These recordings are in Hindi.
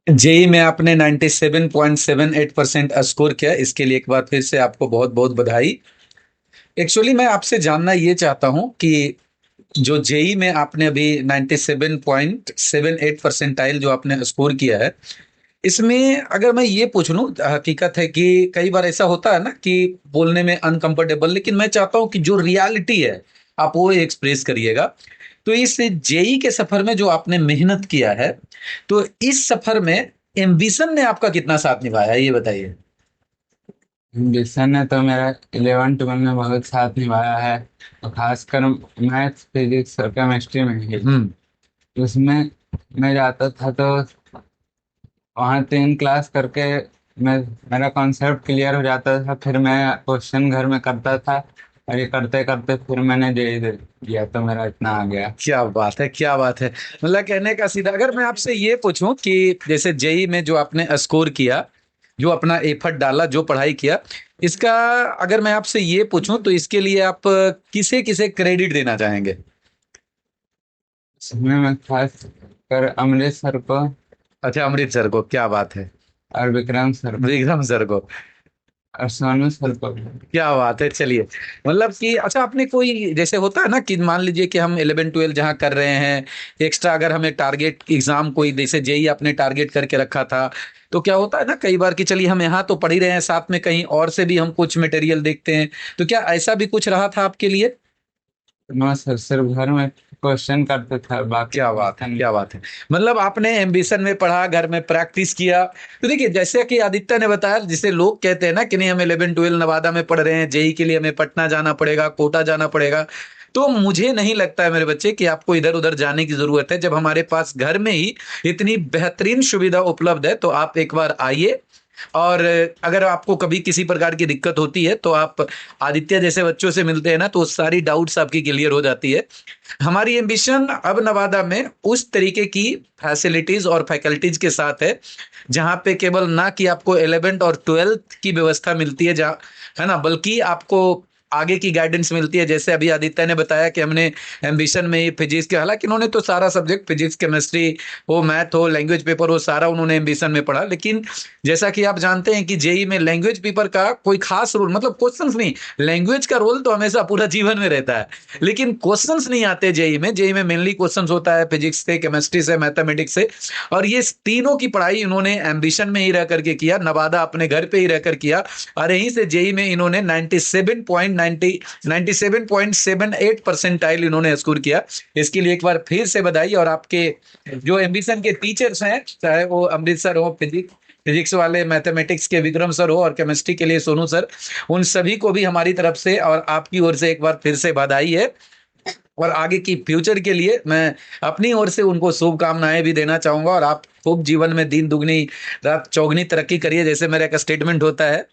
जेई में आपने 97.78% स्कोर किया, इसके लिए एक बार फिर से आपको बहुत बहुत बधाई। एक्चुअली मैं आपसे जानना ये चाहता हूँ कि जो जेई में आपने अभी 97.78 परसेंटाइल जो आपने स्कोर किया है, इसमें अगर मैं ये पूछ लूं, हकीकत है कि कई बार ऐसा होता है ना कि बोलने में अनकंफर्टेबल, लेकिन मैं चाहता हूं कि जो रियलिटी है आप वो एक्सप्रेस करिएगा। तो इस जेई के सफर में जो आपने मेहनत किया है, तो इस सफर में एम्बिशन ने आपका कितना साथ निभाया, ये बताइए। विषय ने तो मेरा 11 12 में बहुत साथ निभाया है, और खासकर मैथ्स फिजिक्स और केमिस्ट्री में ही। हम्म। उसमें मैं जाता था तो वहाँ 3 क्लास करके मैं मेरा कॉन्सेप्ट क्लियर हो जाता था, फिर मैं क्वेश्चन घर में करता था, और ये करते करते फिर मैंने जेई दे दिया तो मेरा इतना आ गया। क्या बात है, क्या बात है। मतलब कहने का सीधा, अगर मैं आपसे ये पूछूं कि जैसे जेई में जो आपने स्कोर किया, जो अपना एफर्ट डाला, जो पढ़ाई किया, इसका अगर मैं आपसे ये पूछूं तो इसके लिए आप किसे किसे क्रेडिट देना चाहेंगे? इसमें मैं खास कर अमृत सर को अच्छा, अमृत सर को, क्या बात है। और विक्रम सर को विक्रम सर को। और सोनू सर को। क्या बात है, चलिए। मतलब कि अच्छा, आपने कोई जैसे होता है ना कि मान लीजिए कि हम 11 12 जहाँ कर रहे हैं, एक्स्ट्रा अगर हमें टारगेट एग्जाम कोई जैसे जेई आपने टारगेट करके रखा था, तो क्या होता है ना कई बार कि चलिए हम यहाँ तो पढ़ ही रहे हैं, साथ में कहीं और से भी हम कुछ मटेरियल देखते हैं, तो क्या ऐसा भी कुछ रहा था आपके लिए? नो सर, सिर्फ घर में क्वेश्चन करते थे, बाकी क्या बात है, ट्यूशन। क्या बात है। मतलब आपने एम्बिशन में पढ़ा, घर में प्रैक्टिस किया। तो देखिए, जैसे कि आदित्य ने बताया, जिसे लोग कहते हैं ना कि नहीं हम 11 12 नवादा में पढ़ रहे हैं, जेई के लिए हमें पटना जाना पड़ेगा, कोटा जाना पड़ेगा, तो मुझे नहीं लगता है मेरे बच्चे कि आपको इधर उधर जाने की जरूरत है। जब हमारे पास घर में ही इतनी बेहतरीन सुविधा उपलब्ध है, तो आप एक बार आइए। और अगर आपको कभी किसी प्रकार की दिक्कत होती है तो आप आदित्य जैसे बच्चों से मिलते हैं ना, तो सारी डाउट्स आपकी क्लियर हो जाती है। हमारी एम्बिशन अब नवादा में उस तरीके की फैसिलिटीज और फैकल्टीज के साथ है, जहां पे केवल ना कि आपको 11th और 12th की व्यवस्था मिलती है, जहाँ है ना, बल्कि आपको आगे की गाइडेंस मिलती है। जैसे अभी आदित्य ने बताया कि हमने एम्बिशन में ही फिजिक्स के, हालांकि उन्होंने तो सारा सब्जेक्ट फिजिक्स केमिस्ट्री हो, मैथ हो, लैंग्वेज पेपर हो, सारा उन्होंने एम्बिशन में पढ़ा, लेकिन जैसा कि आप जानते हैं कि जेई में लैंग्वेज पेपर का कोई खास रोल, मतलब क्वेश्चंस नहीं, लैंग्वेज का रोल तो हमेशा पूरा जीवन में रहता है, लेकिन क्वेश्चंस नहीं आते जेई में। जेई में मेनली क्वेश्चंस होता है फिजिक्स से, केमिस्ट्री से, मैथमेटिक्स से। और ये तीनों की पढ़ाई इन्होंने एम्बिशन में ही रह करके किया, नवादा अपने घर पे ही रहकर किया। और यहीं से जेई में इन्होंने 97.78 परसेंटाइल इन्होंने स्कोर किया। इसके लिए एक बार फिर से बधाई। और आपके जो एम्बिशन के टीचर्स हैं, चाहे वो अमृतसर हो, फिजिक्स वाले, मैथमेटिक्स के विक्रम सर हो, और केमिस्ट्री के लिए सोनू सर, उन सभी को भी हमारी तरफ से और आपकी ओर से एक बार फिर से बधाई है। और आगे की फ्यूचर के लिए मैं अपनी ओर से उनको शुभकामनाएं भी देना चाहूंगा। और आप खूब जीवन में दिन दुगनी रात चौगनी तरक्की करिए, जैसे मेरा एक स्टेटमेंट होता है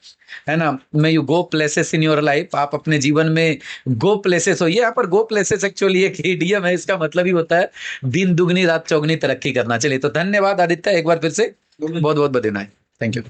ना, may you go places in your life. आप अपने जीवन में गो प्लेसेस हो। ये यहाँ पर गो प्लेसेस एक्चुअली एक इडियम है, इसका मतलब ही होता है दिन दुगनी रात चौगनी तरक्की करना। चलिए, तो धन्यवाद आदित्य, एक बार फिर से बहुत बहुत बधाई। Thank you.